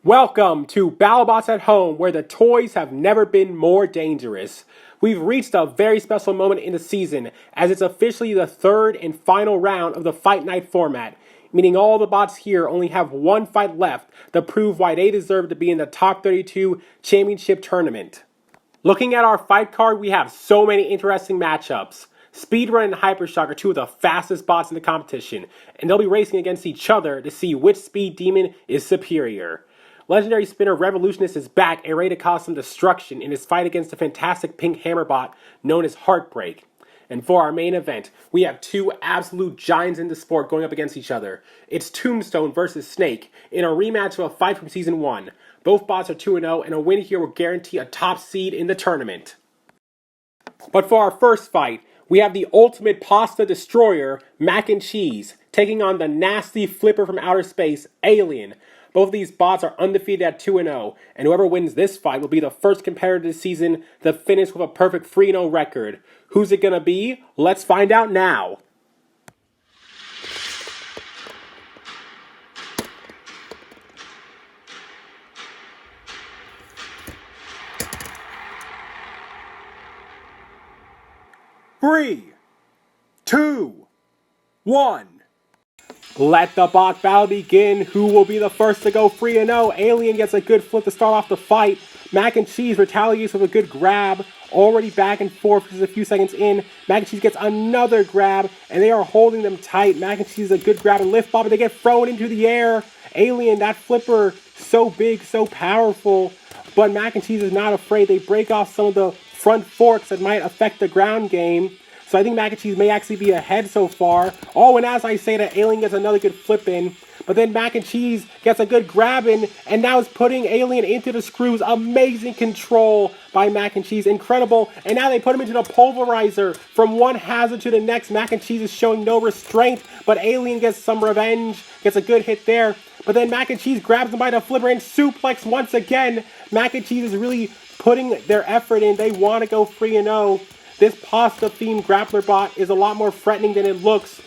Welcome to BattleBots at Home, where the toys have never been more dangerous. We've reached a very special moment in the season, as it's officially the third and final round of the Fight Night format, meaning all the bots here only have one fight left to prove why they deserve to be in the top 32 championship tournament. Looking at our fight card, we have so many interesting matchups. Speedrun and Hypershock are two of the fastest bots in the competition, and they'll be racing against each other to see which speed demon is superior. Legendary spinner Revolutionist is back and ready to cause some destruction in his fight against the fantastic pink hammer bot known as Heartbreak. And for our main event, we have two absolute giants in the sport going up against each other. It's TombStone versus Snake in a rematch of a fight from Season 1. Both bots are 2-0, and a win here will guarantee a top seed in the tournament. But for our first fight, we have the ultimate pasta destroyer, Mac and Cheese, taking on the nasty flipper from outer space, Alien. Both of these bots are undefeated at 2-0, and whoever wins this fight will be the first competitor this season to finish with a perfect 3-0 record. Who's it gonna be? Let's find out now. Three, two, one. Let the bot battle begin. Who will be the first to go 3-0? Alien gets a good flip to start off the fight. Mac and Cheese retaliates with a good grab. Already back and forth just a few seconds in. Mac and Cheese gets another grab, and they are holding them tight. Mac and Cheese is a good grab and lift bomb, but they get thrown into the air. Alien, that flipper, so big, so powerful. But Mac and Cheese is not afraid. They break off some of the front forks that might affect the ground game. So I think Mac and Cheese may actually be ahead so far. Oh, and as I say that, Alien gets another good flip in. But then Mac and Cheese gets a good grab in, and now is putting Alien into the screws. Amazing control by Mac and Cheese. Incredible. And now they put him into the pulverizer. From one hazard to the next, Mac and Cheese is showing no restraint. But Alien gets some revenge. Gets a good hit there. But then Mac and Cheese grabs him by the flipper and suplex once again. Mac and Cheese is really putting their effort in. They want to go 3-0. This pasta-themed grappler bot is a lot more threatening than it looks.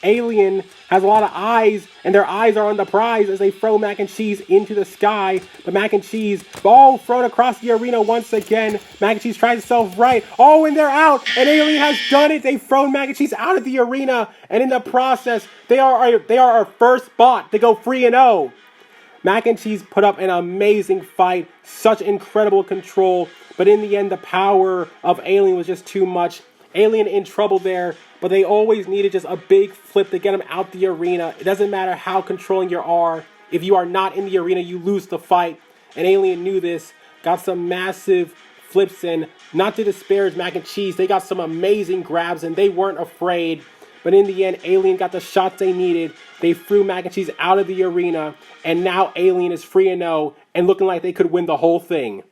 Alien has a lot of eyes, and their eyes are on the prize as they throw Mac and Cheese into the sky. But Mac and Cheese, oh, thrown across the arena once again. Mac and Cheese tries itself right. Oh, and they're out, and Alien has done it. They've thrown Mac and Cheese out of the arena, and in the process, they are our first bot to go 3-0. Mac and Cheese put up an amazing fight, such incredible control, but in the end, the power of Alien was just too much. Alien in trouble there, but they always needed just a big flip to get him out the arena. It doesn't matter how controlling you are. If you are not in the arena, you lose the fight. And Alien knew this, got some massive flips in. Not to disparage Mac and Cheese, they got some amazing grabs and they weren't afraid. But in the end, Alien got the shots they needed. They threw Mac and Cheese out of the arena, and now Alien is 3-0 and looking like they could win the whole thing.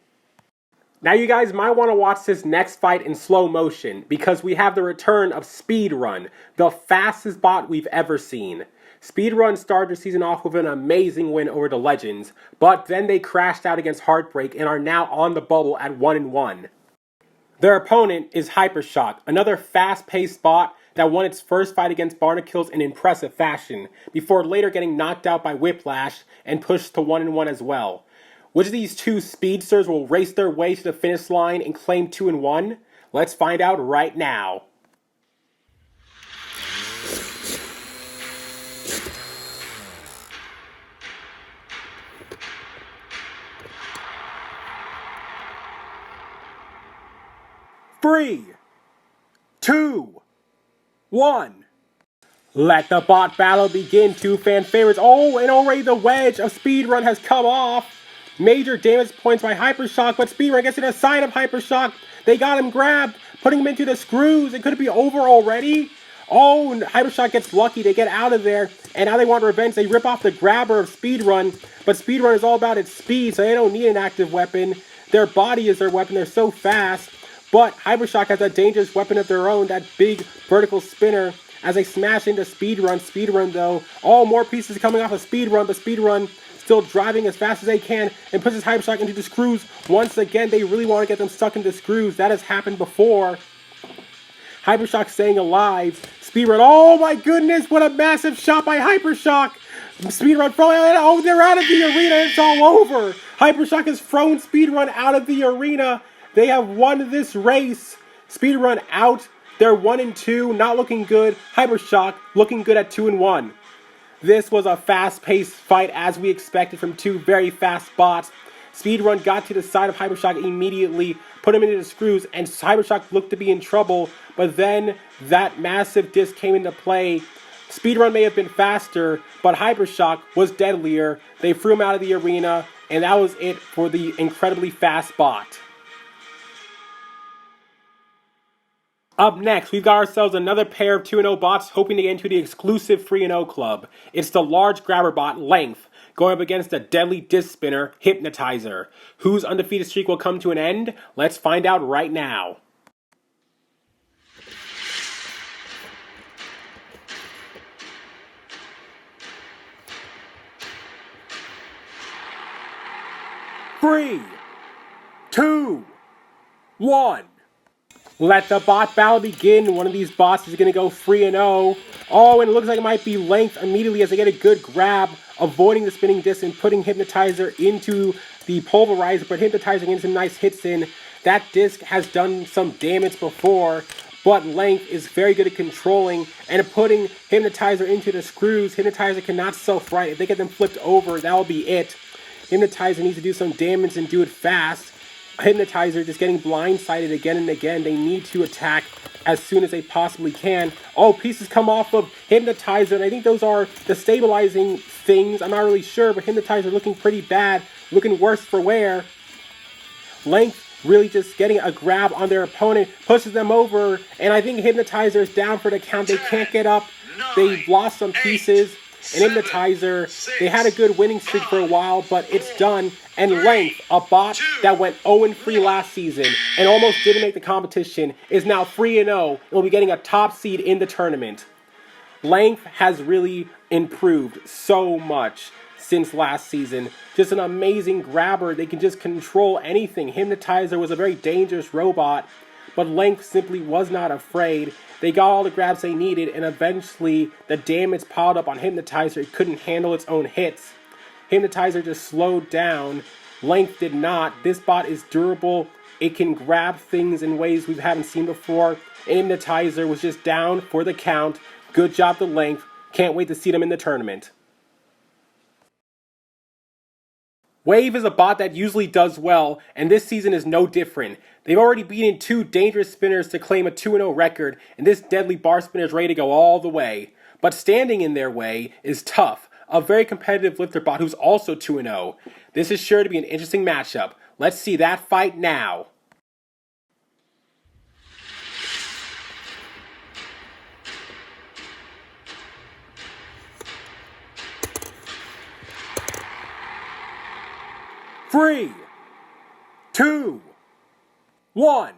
Now you guys might want to watch this next fight in slow motion because we have the return of Speedrun, the fastest bot we've ever seen. Speedrun started their season off with an amazing win over the Legends, but then they crashed out against Heartbreak and are now on the bubble at 1-1. Their opponent is Hypershock, another fast-paced bot that won its first fight against Barnacles in impressive fashion, before later getting knocked out by Whiplash and pushed to 1-1 as well. Which of these two speedsters will race their way to the finish line and claim 2-1? Let's find out right now. Three, two, one. Let the bot battle begin. Two fan favorites. Oh, and already the wedge of Speedrun has come off. Major damage points by Hypershock, but Speedrun gets to the side of Hypershock. They got him grabbed, putting him into the screws. It could be over already. Oh, and Hypershock gets lucky. They get out of there, and now they want revenge. They rip off the grabber of Speedrun, but Speedrun is all about its speed, so they don't need an active weapon. Their body is their weapon. They're so fast. But Hypershock has a dangerous weapon of their own, that big vertical spinner, as they smash into Speedrun. Speedrun, though, all more pieces coming off of Speedrun, but Speedrun still driving as fast as they can and pushes Hypershock into the screws. Once again, they really want to get them stuck into screws. That has happened before. Hypershock staying alive. Speedrun, oh my goodness, what a massive shot by Hypershock! Speedrun throw, oh, they're out of the arena, it's all over. Hypershock has thrown Speedrun out of the arena. They have won this race. Speedrun out. They're 1-2, not looking good. Hypershock looking good at 2-1. This was a fast-paced fight as we expected from two very fast bots. Speedrun got to the side of Hypershock immediately, put him into the screws, and Hypershock looked to be in trouble, but then that massive disc came into play. Speedrun may have been faster, but Hypershock was deadlier. They threw him out of the arena, and that was it for the incredibly fast bot. Up next, we've got ourselves another pair of 2-0 bots hoping to get into the exclusive 3-0 club. It's the large grabber bot, Length, going up against the deadly disc spinner, Hypnotizer. Whose undefeated streak will come to an end? Let's find out right now. Three, 2, 1. Let the bot battle begin. One of these bots is going to go 3-0. Oh, and it looks like it might be Length immediately as they get a good grab, avoiding the spinning disc and putting Hypnotizer into the pulverizer, but Hypnotizer getting some nice hits in. That disc has done some damage before, but Length is very good at controlling and putting Hypnotizer into the screws. Hypnotizer cannot self-right. If they get them flipped over, that will be it. Hypnotizer needs to do some damage and do it fast. Hypnotizer just getting blindsided again and again. They need to attack as soon as they possibly can. Oh, pieces come off of Hypnotizer, and I think those are the stabilizing things. I'm not really sure, but Hypnotizer looking pretty bad, looking worse for wear. Length really just getting a grab on their opponent, pushes them over, and I think Hypnotizer is down for the count. They can't get up. They've lost some pieces. And Hypnotizer, they had a good winning streak for a while, but it's done. And Length, a bot that went 0-3 last season and almost didn't make the competition, is now 3-0 and will be getting a top seed in the tournament. Length has really improved so much since last season. Just an amazing grabber. They can just control anything. Hypnotizer was a very dangerous robot, but Length simply was not afraid. They got all the grabs they needed, and eventually the damage piled up on Hypnotizer. It couldn't handle its own hits. Hypnotizer just slowed down. Length did not. This bot is durable. It can grab things in ways we haven't seen before. And Hypnotizer was just down for the count. Good job to Length. Can't wait to see them in the tournament. Wave is a bot that usually does well, and this season is no different. They've already beaten two dangerous spinners to claim a 2-0 record, and this deadly bar spinner is ready to go all the way. But standing in their way is Tough, a very competitive lifter bot who's also 2-0. This is sure to be an interesting matchup. Let's see that fight now. Three, 2, 1.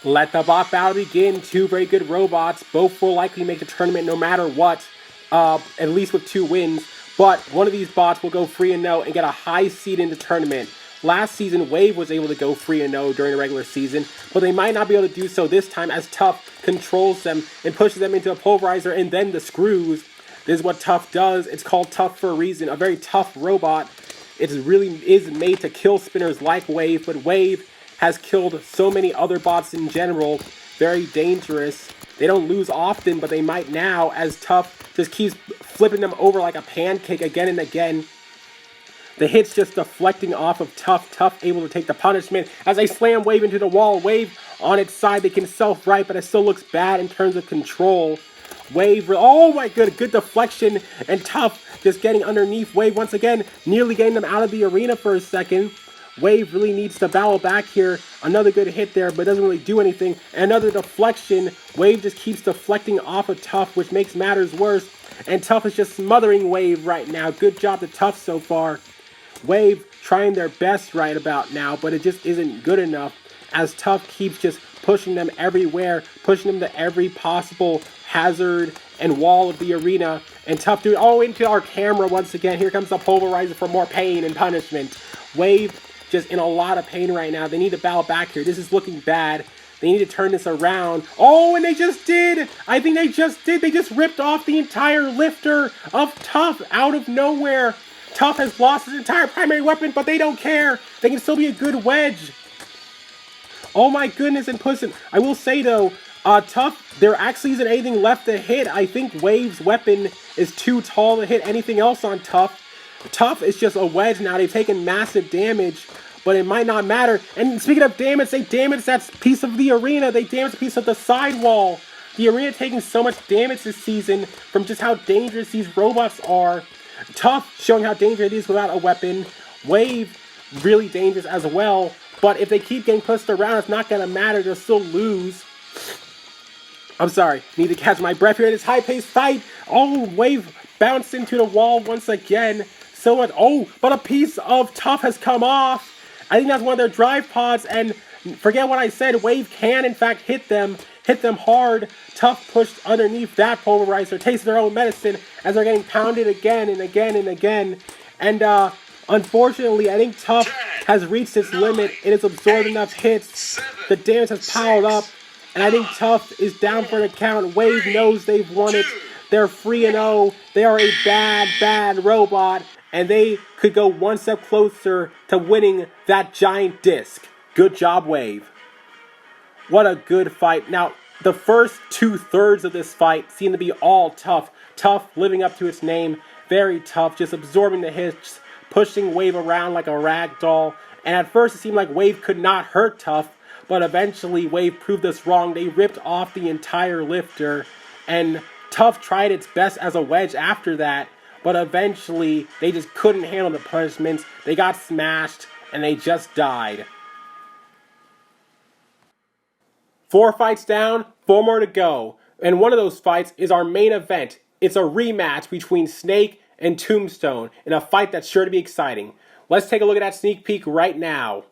Let the bot battle begin. Two very good robots. Both will likely make the tournament no matter what, at least with 2 wins. But one of these bots will go 3-0 and get a high seed in the tournament. Last season, Wave was able to go 3-0 during the regular season, but they might not be able to do so this time as Tough controls them and pushes them into a pulverizer and then the screws. This is what Tough does. It's called Tough for a reason. A very tough robot. It really is made to kill spinners like Wave, but Wave has killed so many other bots in general. Very dangerous. They don't lose often, but they might now as Tough just keeps flipping them over like a pancake again and again. The hits just deflecting off of Tough. Tough able to take the punishment as they slam Wave into the wall. Wave on its side, they can self-right, but it still looks bad in terms of control. Wave, oh my good deflection, and Tough just getting underneath Wave once again, nearly getting them out of the arena for a second. Wave really needs to battle back here. Another good hit there, but doesn't really do anything. Another deflection. Wave just keeps deflecting off of Tough, which makes matters worse. And Tough is just smothering Wave right now. Good job to Tough so far. Wave trying their best right about now, but it just isn't good enough as Tough keeps just pushing them everywhere, pushing them to every possible hazard and wall of the arena. And Tough doing, oh, into our camera once again. Here comes the pulverizer for more pain and punishment. Wave just in a lot of pain right now. They need to battle back here. This is looking bad. They need to turn this around. Oh, and they just did! I think they just did. They just ripped off the entire lifter of Tough out of nowhere. Tough has lost his entire primary weapon, but they don't care. They can still be a good wedge. Oh my goodness, and Puss, I will say though, Tough, there actually isn't anything left to hit. I think Wave's weapon is too tall to hit anything else on Tough. Tough is just a wedge now. They've taken massive damage, but it might not matter. And speaking of damage, they damaged that piece of the arena. They damaged a piece of the sidewall. The arena taking so much damage this season from just how dangerous these robots are. Tough showing how dangerous it is without a weapon. Wave really dangerous as well. But if they keep getting pushed around, it's not going to matter. They'll still lose. I'm sorry. Need to catch my breath here in this high-paced fight. Oh, Wave bounced into the wall once again. So much. Oh, but a piece of Tough has come off. I think that's one of their drive pods. And forget what I said. Wave can, in fact, hit them hard. Tough pushed underneath that polarizer. Tasted their own medicine as they're getting pounded again and again and again. And, unfortunately, I think Tough has reached its limit. It has absorbed enough hits. The damage has piled up. And I think Tough is down for the count. Wave knows they've won it. They're 3-0. They are a bad, bad robot. And they could go one step closer to winning that giant disc. Good job, Wave. What a good fight. Now, the first 2/3 of this fight seem to be all Tough. Tough living up to its name. Very tough. Just absorbing the hits. Pushing Wave around like a rag doll. And at first it seemed like Wave could not hurt Tough. But eventually Wave proved us wrong. They ripped off the entire lifter. And Tough tried its best as a wedge after that. But eventually they just couldn't handle the punishments. They got smashed. And they just died. 4 fights down, 4 more to go. And one of those fights is our main event. It's a rematch between Snake and Tombstone in a fight that's sure to be exciting. Let's take a look at that sneak peek right now.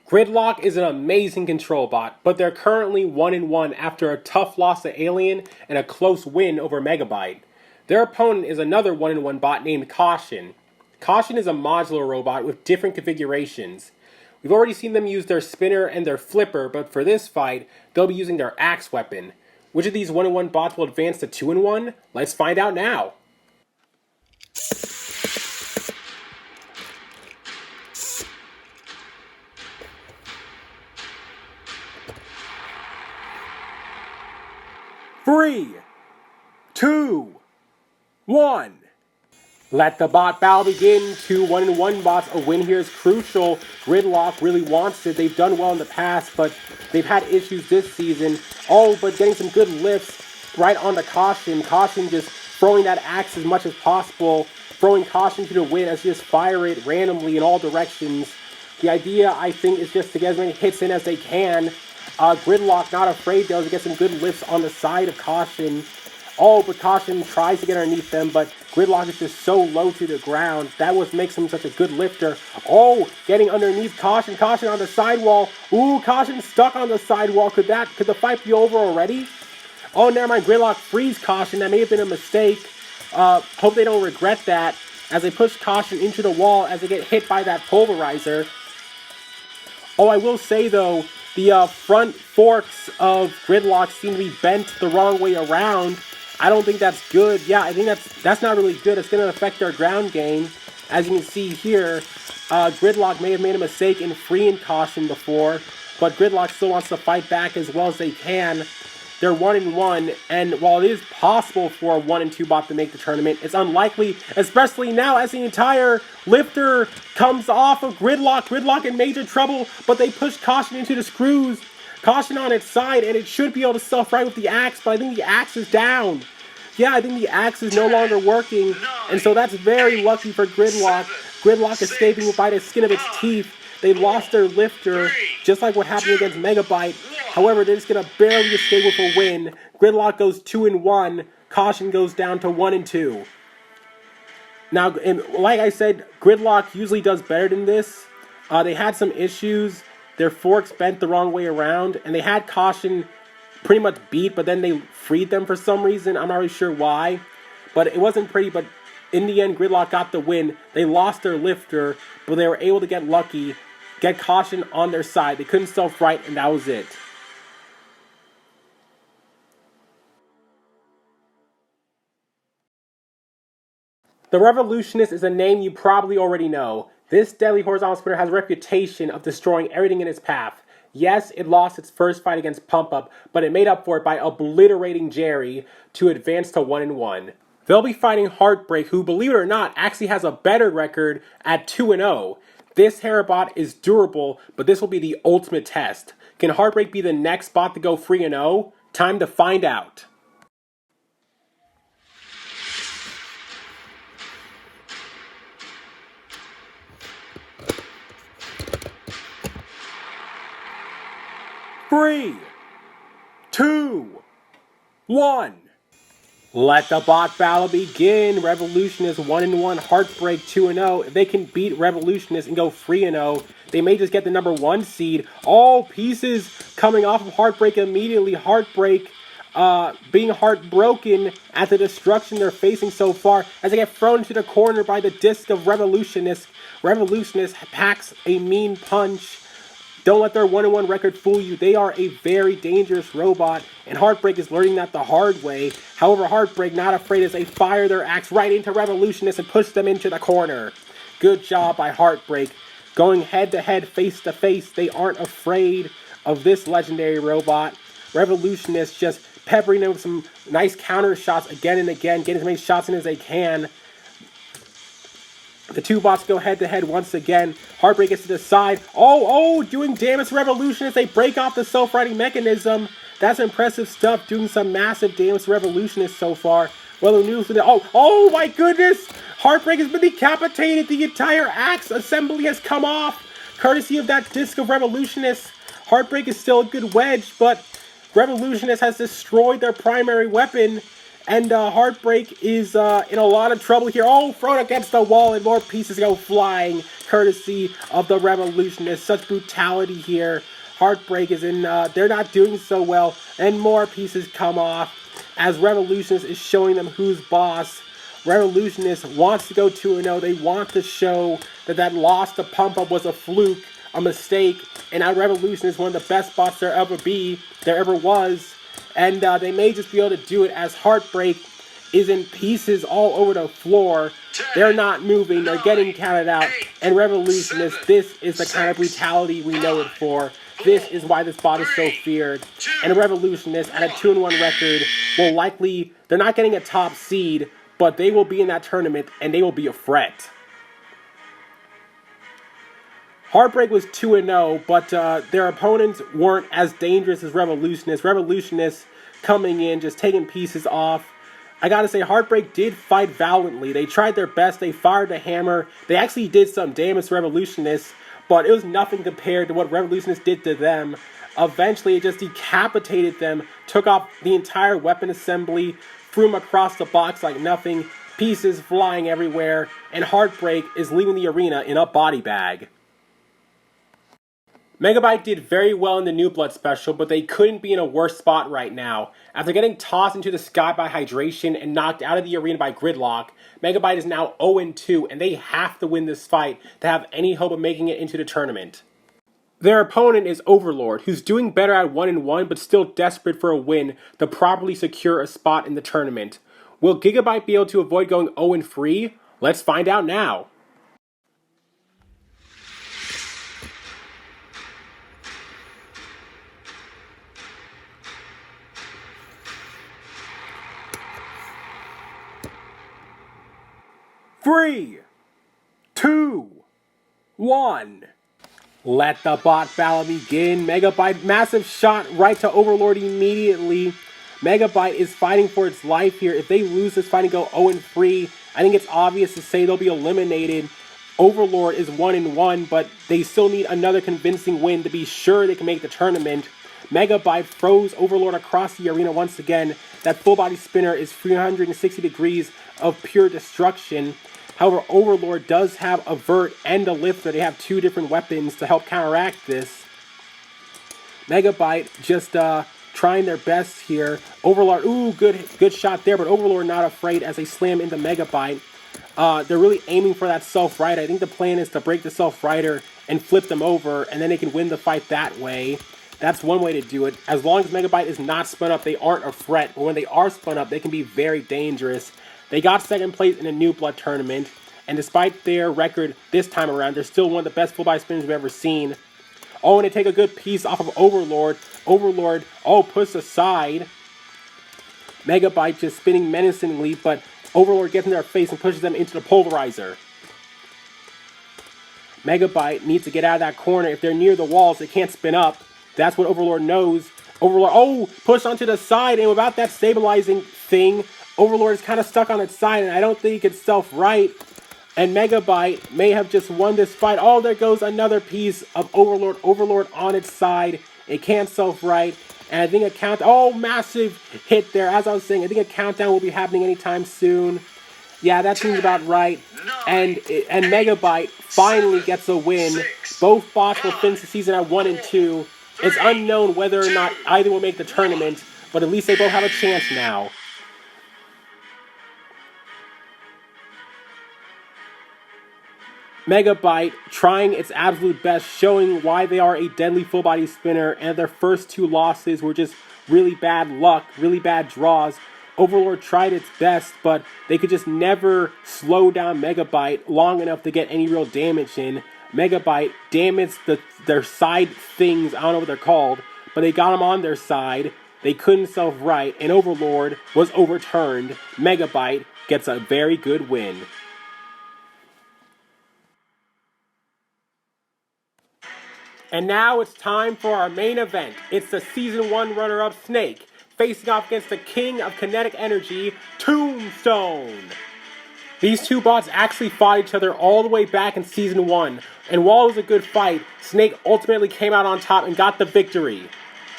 Gridlock is an amazing control bot, but they're currently 1-1 after a tough loss to Alien and a close win over Megabyte. Their opponent is another 1-1 bot named Caution. Caution is a modular robot with different configurations. We've already seen them use their spinner and their flipper, but for this fight, they'll be using their axe weapon. Which of these 1-1 bots will advance to 2-1? Let's find out now. Three, 2, 1. Let the bot battle begin. 2 1-1 bots. A win here is crucial. Gridlock really wants it. They've done well in the past, but they've had issues this season. Oh, but getting some good lifts right on the Caution. Caution just throwing that axe as much as possible. Throwing Caution to the wind as you just fire it randomly in all directions. The idea, I think, is just to get as many hits in as they can. Gridlock not afraid though to get some good lifts on the side of Caution. Oh, but Caution tries to get underneath them, but Gridlock is just so low to the ground. That what makes him such a good lifter. Oh, getting underneath Caution. Caution on the sidewall. Ooh, Caution stuck on the sidewall. Could the fight be over already? Oh, never mind. Gridlock freeze Caution. That may have been a mistake. Hope they don't regret that as they push Caution into the wall as they get hit by that pulverizer. Oh, I will say, though, the front forks of Gridlock seem to be bent the wrong way around. I don't think that's good. Yeah, I think that's not really good. It's going to affect their ground game. As you can see here, Gridlock may have made a mistake in freeing Caution before, but Gridlock still wants to fight back as well as they can. They're 1-1, and while it is possible for a 1-2 bot to make the tournament, it's unlikely, especially now as the entire lifter comes off of Gridlock. Gridlock in major trouble, but they push Caution into the screws. Caution on its side, and it should be able to self-right with the axe, but I think the axe is down. Yeah, I think the axe is no longer working, and so that's very lucky for Gridlock. Gridlock escaping by the skin of its teeth. They lost their lifter, just like what happened against Megabyte. However, they're just going to barely escape with a win. Gridlock goes 2-1. Caution goes down to 1-2. Now, like I said, Gridlock usually does better than this. They had some issues. Their forks bent the wrong way around, and they had Caution pretty much beat, but then they freed them for some reason. I'm not really sure why, but it wasn't pretty. But in the end, Gridlock got the win. They lost their lifter, but they were able to get lucky, get Caution on their side. They couldn't self-right, and that was it. The Revolutionist is a name you probably already know. This deadly horizontal spinner has a reputation of destroying everything in its path. Yes, it lost its first fight against Pump Up, but it made up for it by obliterating Jerry to advance to 1-1. They'll be fighting Heartbreak, who, believe it or not, actually has a better record at 2-0. This Herobot is durable, but this will be the ultimate test. Can Heartbreak be the next bot to go 3-0? Time to find out. Three, 2, 1. Let the bot battle begin. Revolutionist 1-1, Heartbreak 2-0. If they can beat Revolutionist and go 3-0, they may just get the number 1 seed. All pieces coming off of Heartbreak immediately. Heartbreak being heartbroken at the destruction they're facing so far as they get thrown into the corner by the disc of Revolutionist. Revolutionist packs a mean punch. Don't let their 1-1 record fool you. They are a very dangerous robot, and Heartbreak is learning that the hard way. However, Heartbreak, not afraid as they fire their axe right into Revolutionists and push them into the corner. Good job by Heartbreak. Going head-to-head, face-to-face, they aren't afraid of this legendary robot. Revolutionists just peppering them with some nice counter shots again and again, getting as many shots in as they can. The two bots go head-to-head once again. Heartbreak gets to the side. Oh, doing damage to Revolutionists. They break off the self-righting mechanism. That's impressive stuff, doing some massive damage to Revolutionists so far. Well, the news today. Oh my goodness! Heartbreak has been decapitated. The entire axe assembly has come off, courtesy of that disc of Revolutionists. Heartbreak is still a good wedge, but Revolutionist has destroyed their primary weapon. And Heartbreak is in a lot of trouble here. Oh, thrown against the wall and more pieces go flying, courtesy of the Revolutionists. Such brutality here. Heartbreak is in, they're not doing so well. And more pieces come off as Revolutionist is showing them who's boss. Revolutionist wants to go 2-0. They want to show that that loss to Pump Up was a fluke, a mistake. And now Revolutionist is one of the best bots there ever was. And they may just be able to do it as Heartbreak is in pieces all over the floor. They're not moving. They're getting counted out. And Revolutionist, this is the kind of brutality we know it for. This is why this bot is so feared. And Revolutionist at a 2-1 record will likely, they're not getting a top seed, but they will be in that tournament and they will be a threat. Heartbreak was 2-0, but their opponents weren't as dangerous as Revolutionists. Revolutionists coming in, just taking pieces off. I gotta say, Heartbreak did fight valiantly. They tried their best. They fired the hammer. They actually did some damage to Revolutionists, but it was nothing compared to what Revolutionists did to them. Eventually, it just decapitated them, took off the entire weapon assembly, threw them across the box like nothing, pieces flying everywhere, and Heartbreak is leaving the arena in a body bag. Megabyte did very well in the New Blood special, but they couldn't be in a worse spot right now. After getting tossed into the sky by Hydration and knocked out of the arena by Gridlock, Megabyte is now 0-2, and they have to win this fight to have any hope of making it into the tournament. Their opponent is Overlord, who's doing better at 1-1 but still desperate for a win to properly secure a spot in the tournament. Will Gigabyte be able to avoid going 0-3? Let's find out now. Three, two, one. Let the bot battle begin. Megabyte, massive shot right to Overlord immediately. Megabyte is fighting for its life here. If they lose this fight and go 0-3, I think it's obvious to say they'll be eliminated. Overlord is 1-1, but they still need another convincing win to be sure they can make the tournament. Megabyte throws Overlord across the arena once again. That full body spinner is 360 degrees of pure destruction. However, Overlord does have a vert and a lifter. They have two different weapons to help counteract this. Megabyte just trying their best here. Overlord, ooh, good shot there, but Overlord not afraid as they slam into Megabyte. They're really aiming for that self-rider. I think the plan is to break the self-rider and flip them over, and then they can win the fight that way. That's one way to do it. As long as Megabyte is not spun up, they aren't a threat. But when they are spun up, they can be very dangerous. They got second place in a New Blood tournament, and despite their record this time around, they're still one of the best full-body spinners we've ever seen. Oh, and they take a good piece off of Overlord. Overlord, oh, pushed aside. Megabyte just spinning menacingly, but Overlord gets in their face and pushes them into the polarizer. Megabyte needs to get out of that corner. If they're near the walls, they can't spin up. That's what Overlord knows. Overlord, oh, pushed onto the side, and without that stabilizing thing, Overlord is kind of stuck on its side, and I don't think it's self-right. And Megabyte may have just won this fight. Oh, there goes another piece of Overlord. Overlord on its side. It can't self-right. And I think a count... Oh, massive hit there. As I was saying, I think a countdown will be happening anytime soon. Yeah, that seems about right. And Megabyte finally gets a win. Both bots will finish the season at 1-2. It's unknown whether or not either will make the tournament, but at least they both have a chance now. Megabyte trying its absolute best, showing why they are a deadly full-body spinner, and their first two losses were just really bad luck, really bad draws. Overlord tried its best, but they could just never slow down Megabyte long enough to get any real damage in. Megabyte damaged their side things, I don't know what they're called, but they got them on their side. They couldn't self-right, and Overlord was overturned. Megabyte gets a very good win. And now it's time for our main event. It's the Season 1 runner-up Snake, facing off against the king of kinetic energy, TombStone. These two bots actually fought each other all the way back in Season 1, and while it was a good fight, Snake ultimately came out on top and got the victory.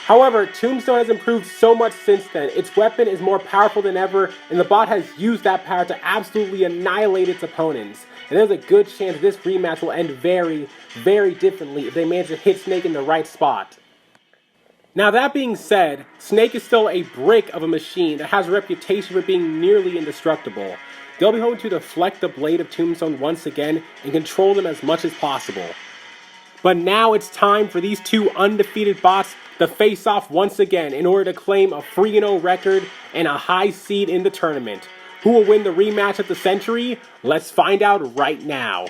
However, TombStone has improved so much since then. Its weapon is more powerful than ever, and the bot has used that power to absolutely annihilate its opponents. And there's a good chance this rematch will end very, very differently if they manage to hit Snake in the right spot. Now that being said, Snake is still a brick of a machine that has a reputation for being nearly indestructible. They'll be hoping to deflect the blade of TombStone once again and control them as much as possible. But now it's time for these two undefeated bots to face off once again in order to claim a 3-0 record and a high seed in the tournament. Who will win the rematch of the century? Let's find out right now.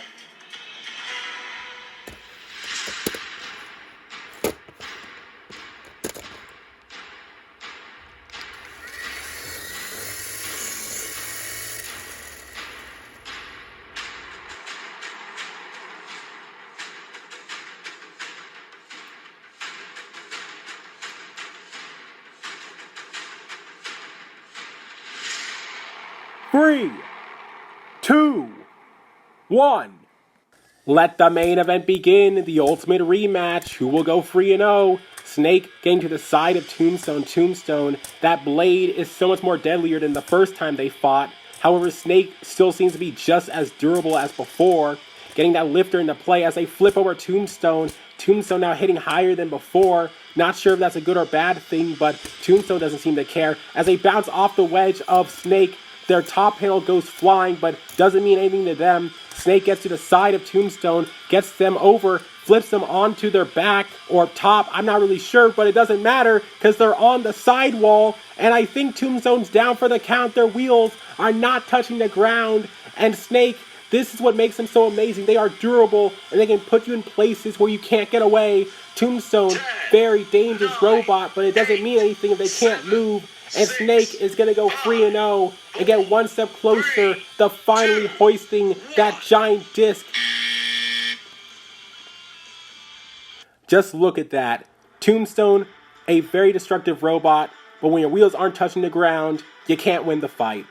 Three, two, one. Let the main event begin. The ultimate rematch. Who will go 3-0? Snake getting to the side of TombStone. TombStone, that blade is so much more deadlier than the first time they fought. However, Snake still seems to be just as durable as before, getting that lifter into play as they flip over TombStone. Tombstone now hitting higher than before. Not sure if that's a good or bad thing, but Tombstone doesn't seem to care. As they bounce off the wedge of Snake, their top panel goes flying, but doesn't mean anything to them. Snake gets to the side of Tombstone, gets them over, flips them onto their back or top. I'm not really sure, but it doesn't matter because they're on the sidewall. And I think Tombstone's down for the count. Their wheels are not touching the ground. And Snake, this is what makes them so amazing. They are durable and they can put you in places where you can't get away. Tombstone, very dangerous robot, but it doesn't mean anything if they can't move. And Snake is going to go 3-0 and get one step closer to finally hoisting that giant disc. Just look at that. Tombstone, a very destructive robot, but when your wheels aren't touching the ground, you can't win the fight.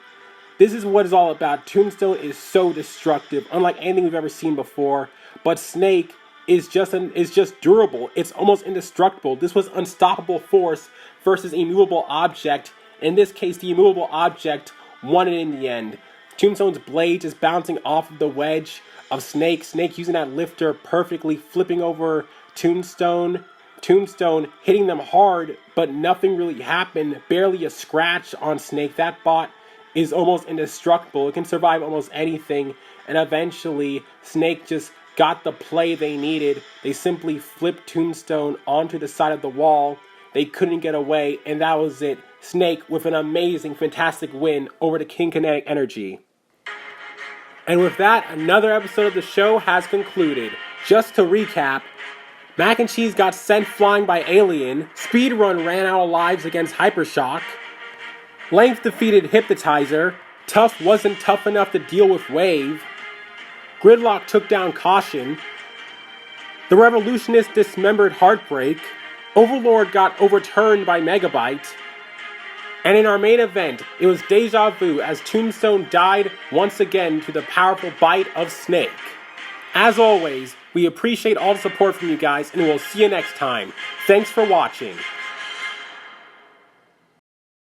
This is what it's all about. Tombstone is so destructive, unlike anything we've ever seen before, but Snake is just durable. It's almost indestructible. This was unstoppable force versus immovable object. In this case, the immovable object won it in the end. Tombstone's blade just bouncing off of the wedge of Snake. Snake using that lifter perfectly, flipping over Tombstone. Tombstone hitting them hard, but nothing really happened. Barely a scratch on Snake. That bot is almost indestructible. It can survive almost anything. And eventually, Snake just got the play they needed. They simply flipped Tombstone onto the side of the wall. They couldn't get away, and that was it. Snake with an amazing, fantastic win over the King Kinetic Energy. And with that, another episode of the show has concluded. Just to recap, Mac and Cheese got sent flying by Alien, Speedrun ran out of lives against Hypershock, Length defeated Hypnotizer, Tough wasn't tough enough to deal with Wave, Gridlock took down Caution, the Revolutionist dismembered Heartbreak, Overlord got overturned by Megabyte, and in our main event, it was Deja Vu as Tombstone died once again to the powerful bite of Snake. As always, we appreciate all the support from you guys, and we'll see you next time. Thanks for watching.